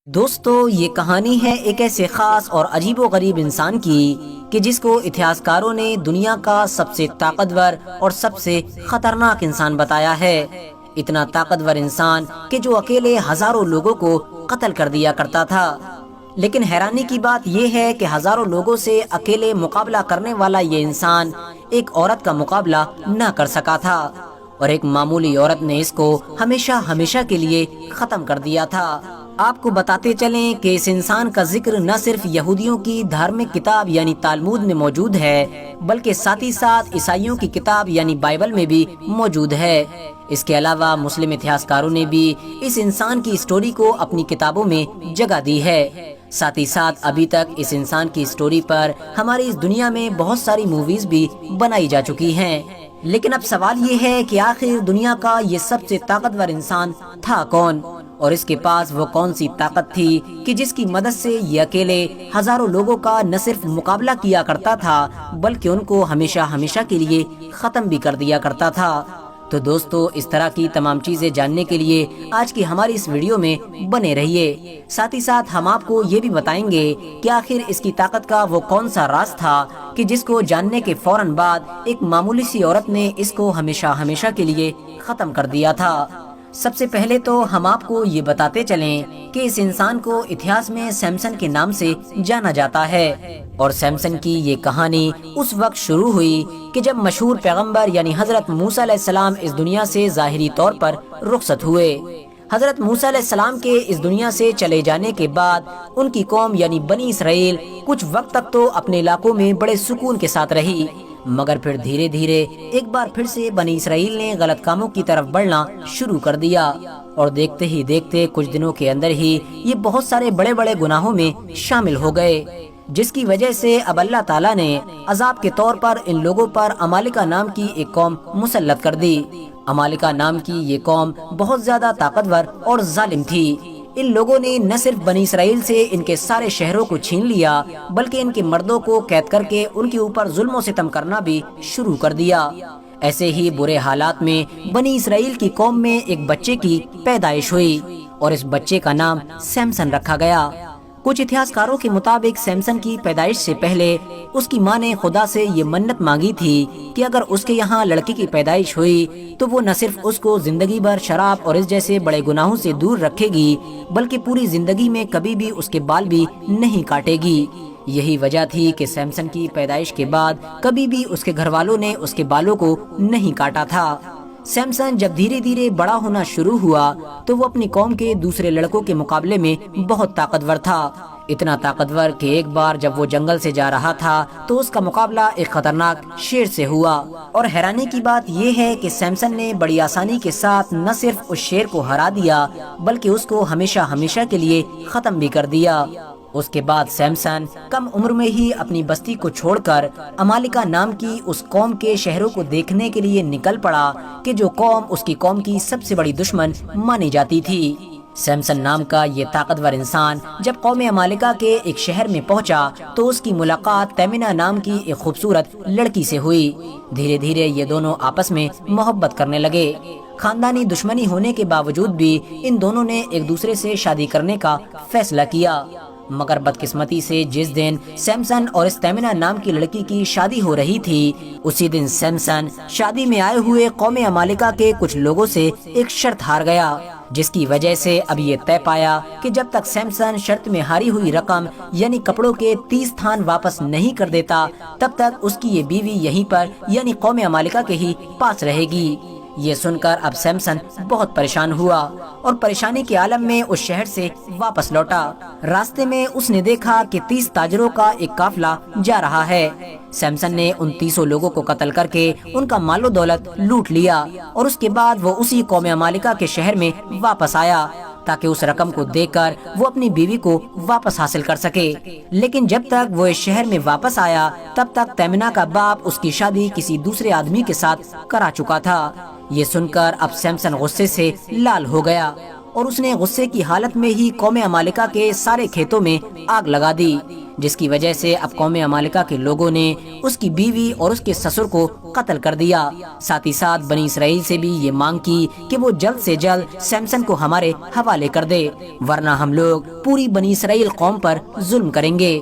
دوستو، یہ کہانی ہے ایک ایسے خاص اور عجیب و غریب انسان کی کہ جس کو اتہاسکاروں نے دنیا کا سب سے طاقتور اور سب سے خطرناک انسان بتایا ہے۔ اتنا طاقتور انسان کہ جو اکیلے ہزاروں لوگوں کو قتل کر دیا کرتا تھا۔ لیکن حیرانی کی بات یہ ہے کہ ہزاروں لوگوں سے اکیلے مقابلہ کرنے والا یہ انسان ایک عورت کا مقابلہ نہ کر سکا تھا، اور ایک معمولی عورت نے اس کو ہمیشہ کے لیے ختم کر دیا تھا۔ آپ کو بتاتے چلیں کہ اس انسان کا ذکر نہ صرف یہودیوں کی دھارمک کتاب یعنی تالمود میں موجود ہے، بلکہ ساتھ ہی ساتھ عیسائیوں کی کتاب یعنی بائبل میں بھی موجود ہے۔ اس کے علاوہ مسلم اتہاسکاروں نے بھی اس انسان کی اسٹوری کو اپنی کتابوں میں جگہ دی ہے۔ ساتھ ہی ساتھ ابھی تک اس انسان کی اسٹوری پر ہماری اس دنیا میں بہت ساری موویز بھی بنائی جا چکی ہیں۔ لیکن اب سوال یہ ہے کہ آخر دنیا کا یہ سب سے طاقتور انسان تھا کون، اور اس کے پاس وہ کون سی طاقت تھی کہ جس کی مدد سے یہ اکیلے ہزاروں لوگوں کا نہ صرف مقابلہ کیا کرتا تھا بلکہ ان کو ہمیشہ کے لیے ختم بھی کر دیا کرتا تھا۔ تو دوستو، اس طرح کی تمام چیزیں جاننے کے لیے آج کی ہماری اس ویڈیو میں بنے رہیے۔ ساتھ ہی ساتھ ہم آپ کو یہ بھی بتائیں گے کہ آخر اس کی طاقت کا وہ کون سا راز تھا کہ جس کو جاننے کے فوراً بعد ایک معمولی سی عورت نے اس کو ہمیشہ کے لیے ختم کر دیا تھا۔ سب سے پہلے تو ہم آپ کو یہ بتاتے چلیں کہ اس انسان کو اتہاس میں سیمسن کے نام سے جانا جاتا ہے، اور سیمسن کی یہ کہانی اس وقت شروع ہوئی کہ جب مشہور پیغمبر یعنی حضرت موسیٰ علیہ السلام اس دنیا سے ظاہری طور پر رخصت ہوئے۔ حضرت موسیٰ علیہ السلام کے اس دنیا سے چلے جانے کے بعد ان کی قوم یعنی بنی اسرائیل کچھ وقت تک تو اپنے علاقوں میں بڑے سکون کے ساتھ رہی، مگر پھر دھیرے ایک بار پھر سے بنی اسرائیل نے غلط کاموں کی طرف بڑھنا شروع کر دیا، اور دیکھتے ہی دیکھتے کچھ دنوں کے اندر ہی یہ بہت سارے بڑے گناہوں میں شامل ہو گئے، جس کی وجہ سے اب اللہ تعالیٰ نے عذاب کے طور پر ان لوگوں پر عمالقہ نام کی ایک قوم مسلط کر دی۔ عمالقہ نام کی یہ قوم بہت زیادہ طاقتور اور ظالم تھی۔ ان لوگوں نے نہ صرف بنی اسرائیل سے ان کے سارے شہروں کو چھین لیا بلکہ ان کے مردوں کو قید کر کے ان کے اوپر ظلم و ستم کرنا بھی شروع کر دیا۔ ایسے ہی برے حالات میں بنی اسرائیل کی قوم میں ایک بچے کی پیدائش ہوئی، اور اس بچے کا نام سیمسن رکھا گیا۔ کچھ اتہاسکاروں کے مطابق سیمسن کی پیدائش سے پہلے اس کی ماں نے خدا سے یہ منت مانگی تھی کہ اگر اس کے یہاں لڑکی کی پیدائش ہوئی تو وہ نہ صرف اس کو زندگی بھر شراب اور اس جیسے بڑے گناہوں سے دور رکھے گی بلکہ پوری زندگی میں کبھی بھی اس کے بال بھی نہیں کاٹے گی۔ یہی وجہ تھی کہ سیمسن کی پیدائش کے بعد کبھی بھی اس کے گھر والوں نے اس کے بالوں کو نہیں کاٹا تھا۔ سیمسن جب دھیرے بڑا ہونا شروع ہوا تو وہ اپنی قوم کے دوسرے لڑکوں کے مقابلے میں بہت طاقتور تھا، اتنا طاقتور کہ ایک بار جب وہ جنگل سے جا رہا تھا تو اس کا مقابلہ ایک خطرناک شیر سے ہوا، اور حیرانی کی بات یہ ہے کہ سیمسن نے بڑی آسانی کے ساتھ نہ صرف اس شیر کو ہرا دیا بلکہ اس کو ہمیشہ کے لیے ختم بھی کر دیا۔ اس کے بعد سیمسن کم عمر میں ہی اپنی بستی کو چھوڑ کر عمالقہ نام کی اس قوم کے شہروں کو دیکھنے کے لیے نکل پڑا کہ جو قوم اس کی قوم کی سب سے بڑی دشمن مانی جاتی تھی۔ سیمسن نام کا یہ طاقتور انسان جب قوم عمالقہ کے ایک شہر میں پہنچا تو اس کی ملاقات تیمنہ نام کی ایک خوبصورت لڑکی سے ہوئی۔ دھیرے یہ دونوں آپس میں محبت کرنے لگے۔ خاندانی دشمنی ہونے کے باوجود بھی ان دونوں نے ایک دوسرے سے شادی کرنے کا فیصلہ کیا، مگر بدقسمتی سے جس دن سیمسن اور اس تیمنہ نام کی لڑکی کی شادی ہو رہی تھی اسی دن سیمسن شادی میں آئے ہوئے قوم عمالقہ کے کچھ لوگوں سے ایک شرط ہار گیا، جس کی وجہ سے اب یہ طے پایا کہ جب تک سیمسن شرط میں ہاری ہوئی رقم یعنی کپڑوں کے 30 تھان واپس نہیں کر دیتا تب تک اس کی یہ بیوی یہیں پر یعنی قوم عمالقہ کے ہی پاس رہے گی۔ یہ سن کر اب سیمسن بہت پریشان ہوا اور پریشانی کے عالم میں اس شہر سے واپس لوٹا۔ راستے میں اس نے دیکھا کہ 30 تاجروں کا ایک قافلہ جا رہا ہے۔ سیمسن نے ان 30 لوگوں کو قتل کر کے ان کا مال و دولت لوٹ لیا، اور اس کے بعد وہ اسی قوم عمالقہ کے شہر میں واپس آیا تاکہ اس رقم کو دے کر وہ اپنی بیوی کو واپس حاصل کر سکے۔ لیکن جب تک وہ اس شہر میں واپس آیا تب تک تیمنہ کا باپ اس کی شادی کسی دوسرے آدمی کے ساتھ کرا چکا تھا۔ یہ سن کر اب سیمسن غصے سے لال ہو گیا اور اس نے غصے کی حالت میں ہی قوم عمالقہ کے سارے کھیتوں میں آگ لگا دی، جس کی وجہ سے اب قوم عمالقہ کے لوگوں نے اس کی بیوی اور اس کے سسر کو قتل کر دیا۔ ساتھ ہی ساتھ بنی اسرائیل سے بھی یہ مانگ کی کہ وہ جلد سے جلد سمسن کو ہمارے حوالے کر دے، ورنہ ہم لوگ پوری بنی اسرائیل قوم پر ظلم کریں گے۔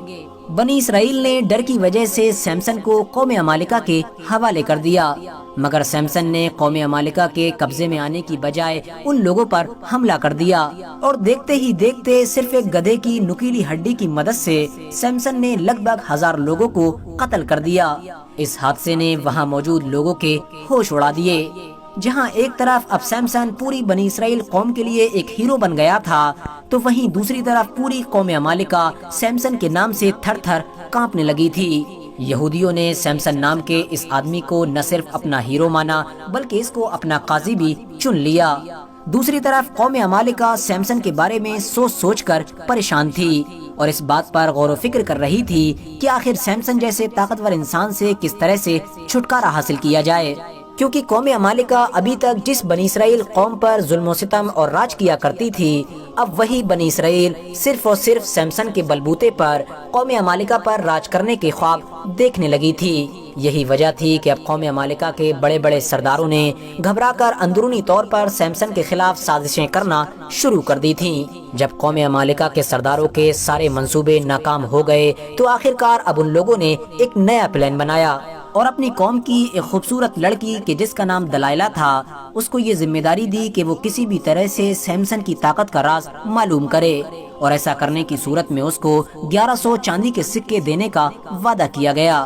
بنی اسرائیل نے ڈر کی وجہ سے سمسن کو قوم عمالقہ کے حوالے کر دیا، مگر سمسن نے قوم عمالقہ کے قبضے میں آنے کی بجائے ان لوگوں پر حملہ کر دیا، اور دیکھتے ہی دیکھتے صرف ایک گدھے کی نکیلی ہڈی کی مدد سے سمسن نے لگ بھگ 1000 لوگوں کو قتل کر دیا۔ اس حادثے نے وہاں موجود لوگوں کے ہوش اڑا دیے۔ جہاں ایک طرف اب سمسن پوری بنی اسرائیل قوم کے لیے ایک ہیرو بن گیا تھا، تو وہیں دوسری طرف پوری قوم عمالقہ سمسن کے نام سے تھر تھر کانپنے لگی تھی۔ یہودیوں نے سمسن نام کے اس آدمی کو نہ صرف اپنا ہیرو مانا بلکہ اس کو اپنا قاضی بھی چن لیا۔ دوسری طرف قوم عمالقہ سمسن کے بارے میں سوچ سوچ کر پریشان تھی اور اس بات پر غور و فکر کر رہی تھی کہ آخر سمسن جیسے طاقتور انسان سے کس طرح سے چھٹکارا حاصل کیا جائے، کیونکہ قوم عمالقہ ابھی تک جس بنی اسرائیل قوم پر ظلم و ستم اور راج کیا کرتی تھی، اب وہی بنی اسرائیل صرف اور صرف سمسن کے بلبوتے پر قوم عمالقہ پر راج کرنے کے خواب دیکھنے لگی تھی۔ یہی وجہ تھی کہ اب قوم عمالقہ کے بڑے بڑے سرداروں نے گھبرا کر اندرونی طور پر سمسن کے خلاف سازشیں کرنا شروع کر دی تھیں۔ جب قوم عمالقہ کے سرداروں کے سارے منصوبے ناکام ہو گئے تو آخرکار اب ان لوگوں نے ایک نیا پلان بنایا اور اپنی قوم کی ایک خوبصورت لڑکی کہ جس کا نام دلائلہ تھا، اس کو یہ ذمہ داری دی کہ وہ کسی بھی طرح سے سمسن کی طاقت کا راز معلوم کرے، اور ایسا کرنے کی صورت میں اس کو 1100 چاندی کے سکے دینے کا وعدہ کیا گیا۔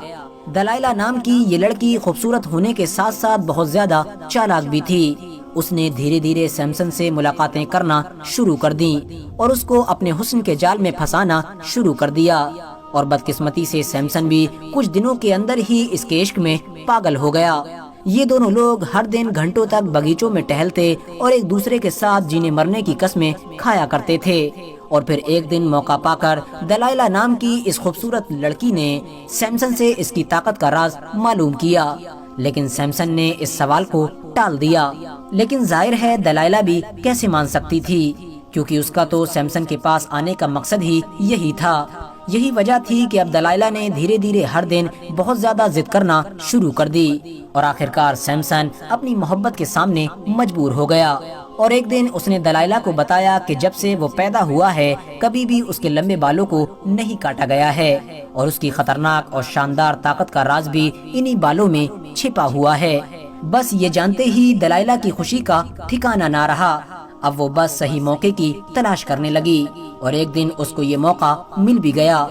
دلائلہ نام کی یہ لڑکی خوبصورت ہونے کے ساتھ ساتھ بہت زیادہ چالاک بھی تھی۔ اس نے دھیرے دھیرے سمسن سے ملاقاتیں کرنا شروع کر دیں اور اس کو اپنے حسن کے جال میں پھنسانا شروع کر دیا، اور بدقسمتی سے سمسن بھی کچھ دنوں کے اندر ہی اس کے عشق میں پاگل ہو گیا۔ یہ دونوں لوگ ہر دن گھنٹوں تک باغیچوں میں ٹہلتے اور ایک دوسرے کے ساتھ جینے مرنے کی قسمیں کھایا کرتے تھے، اور پھر ایک دن موقع پا کر دلائلہ نام کی اس خوبصورت لڑکی نے سمسن سے اس کی طاقت کا راز معلوم کیا، لیکن سمسن نے اس سوال کو ٹال دیا۔ لیکن ظاہر ہے دلائلہ بھی کیسے مان سکتی تھی، کیونکہ اس کا تو سمسن کے پاس آنے کا مقصد ہی یہی تھا۔ یہی وجہ تھی کہ اب دلائلہ نے دھیرے دھیرے ہر دن بہت زیادہ ضد کرنا شروع کر دی، اور آخرکار سمسن اپنی محبت کے سامنے مجبور ہو گیا، اور ایک دن اس نے دلائلہ کو بتایا کہ جب سے وہ پیدا ہوا ہے کبھی بھی اس کے لمبے بالوں کو نہیں کاٹا گیا ہے، اور اس کی خطرناک اور شاندار طاقت کا راز بھی انہی بالوں میں چھپا ہوا ہے۔ بس یہ جانتے ہی دلائلہ کی خوشی کا ٹھکانہ نہ رہا۔ اب وہ بس صحیح موقع کی تلاش کرنے لگی، اور ایک دن اس کو یہ موقع مل بھی گیا۔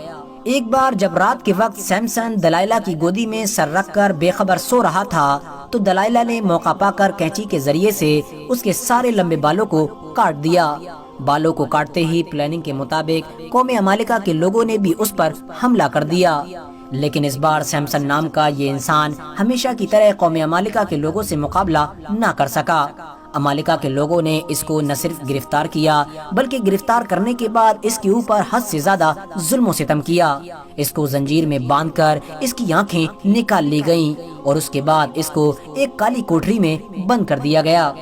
ایک بار جب رات کے وقت سمسن دلائلہ کی گودی میں سر رکھ کر بے خبر سو رہا تھا تو دلائلہ نے موقع پا کر کینچی کے ذریعے سے اس کے سارے لمبے بالوں کو کاٹ دیا۔ بالوں کو کاٹتے ہی پلاننگ کے مطابق قوم عمالقہ کے لوگوں نے بھی اس پر حملہ کر دیا، لیکن اس بار سمسن نام کا یہ انسان ہمیشہ کی طرح قوم عمالقہ کے لوگوں سے مقابلہ نہ کر سکا۔ عمالقہ کے لوگوں نے اس کو نہ صرف گرفتار کیا بلکہ گرفتار کرنے کے بعد اس کے اوپر حد سے زیادہ ظلم و ستم کیا۔ اس کو زنجیر میں باندھ کر اس کی آنکھیں نکال لی گئیں، اور اس کے بعد اس کو ایک کالی کوٹری میں بند کر دیا گیا۔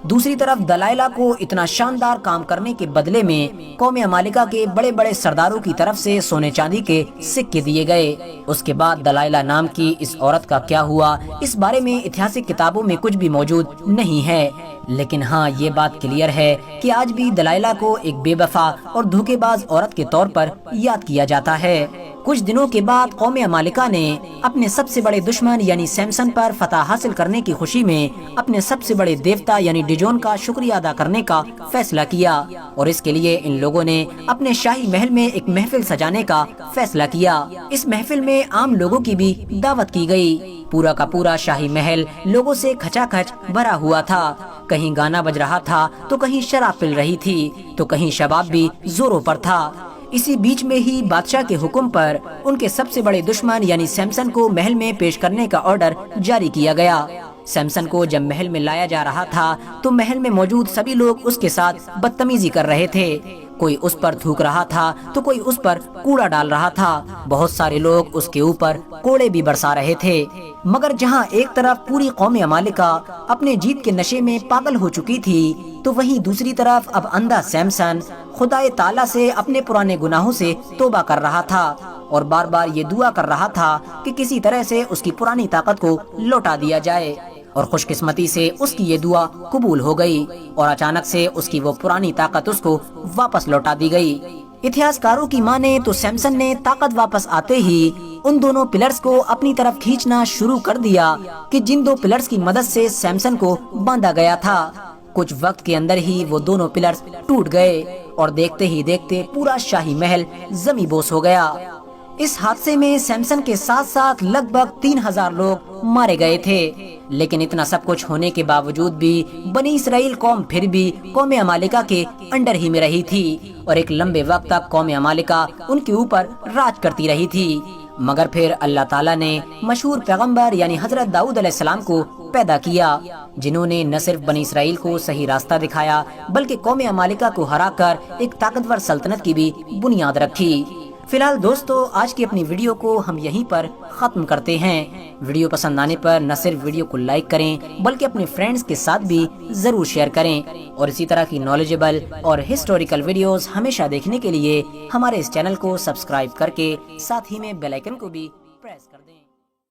دوسری طرف دلائلہ کو اتنا شاندار کام کرنے کے بدلے میں قوم عمالقہ کے بڑے بڑے سرداروں کی طرف سے سونے چاندی کے سکے دیے گئے۔ اس کے بعد دلائلہ نام کی اس عورت کا کیا ہوا اس بارے میں اتہاسک کتابوں میں کچھ بھی موجود نہیں ہے، لیکن ہاں یہ بات کلیئر ہے کہ آج بھی دلائلہ کو ایک بے وفا اور دھوکے باز عورت کے طور پر یاد کیا جاتا ہے۔ کچھ دنوں کے بعد قوم عمالقہ نے اپنے سب سے بڑے دشمن یعنی سمسن پر فتح حاصل کرنے کی خوشی میں اپنے سب سے بڑے دیوتا یعنی ڈیجون کا شکریہ ادا کرنے کا فیصلہ کیا، اور اس کے لیے ان لوگوں نے اپنے شاہی محل میں ایک محفل سجانے کا فیصلہ کیا۔ اس محفل میں عام لوگوں کی بھی دعوت کی گئی۔ پورا کا پورا شاہی محل لوگوں سے کھچا کھچ بھرا ہوا تھا، کہیں گانا بج رہا تھا تو کہیں شراب پل رہی تھی تو کہیں شباب بھی زوروں پر تھا۔ اسی بیچ میں ہی بادشاہ کے حکم پر ان کے سب سے بڑے دشمن یعنی سمسن کو محل میں پیش کرنے کا آرڈر جاری کیا گیا۔ سمسن کو جب محل میں لایا جا رہا تھا تو محل میں موجود سبھی لوگ اس کے ساتھ بدتمیزی کر رہے تھے۔ کوئی اس پر تھوک رہا تھا تو کوئی اس پر کوڑا ڈال رہا تھا، بہت سارے لوگ اس کے اوپر کوڑے بھی برسا رہے تھے۔ مگر جہاں ایک طرف پوری قوم عمالقہ اپنے جیت کے نشے میں پاگل ہو چکی تھی، تو وہیں دوسری طرف اب اندھا سیمسن خدائے تعالیٰ سے اپنے پرانے گناہوں سے توبہ کر رہا تھا اور بار بار یہ دعا کر رہا تھا کہ کسی طرح سے اس کی پرانی طاقت کو لوٹا دیا جائے، اور خوش قسمتی سے اس کی یہ دعا قبول ہو گئی اور اچانک سے اس کی وہ پرانی طاقت اس کو واپس لوٹا دی گئی۔ اتہاسکاروں کی مانے تو سیمسن نے طاقت واپس آتے ہی ان دونوں پلرز کو اپنی طرف کھینچنا شروع کر دیا کہ جن دو پلرز کی مدد سے سیمسن کو باندھا گیا تھا۔ کچھ وقت کے اندر ہی وہ دونوں پلرز ٹوٹ گئے اور دیکھتے ہی دیکھتے پورا شاہی محل زمیں بوس ہو گیا۔ اس حادثے میں سیمسن کے ساتھ ساتھ لگ بھگ 3000 لوگ مارے گئے تھے، لیکن اتنا سب کچھ ہونے کے باوجود بھی بنی اسرائیل قوم پھر بھی قوم عمالقہ کے انڈر ہی میں رہی تھی اور ایک لمبے وقت تک قوم عمالقہ ان کے اوپر راج کرتی رہی تھی۔ مگر پھر اللہ تعالیٰ نے مشہور پیغمبر یعنی حضرت داؤد علیہ السلام کو پیدا کیا، جنہوں نے نہ صرف بنی اسرائیل کو صحیح راستہ دکھایا بلکہ قوم عمالقہ کو ہرا کر ایک طاقتور سلطنت کی بھی بنیاد رکھی۔ فی الحال دوستو، آج کی اپنی ویڈیو کو ہم یہیں پر ختم کرتے ہیں۔ ویڈیو پسند آنے پر نہ صرف ویڈیو کو لائک کریں بلکہ اپنے فرینڈز کے ساتھ بھی ضرور شیئر کریں، اور اسی طرح کی نالجبل اور ہسٹوریکل ویڈیوز ہمیشہ دیکھنے کے لیے ہمارے اس چینل کو سبسکرائب کر کے ساتھ ہی میں بیل آئیکن کو بھی پریس کر دیں۔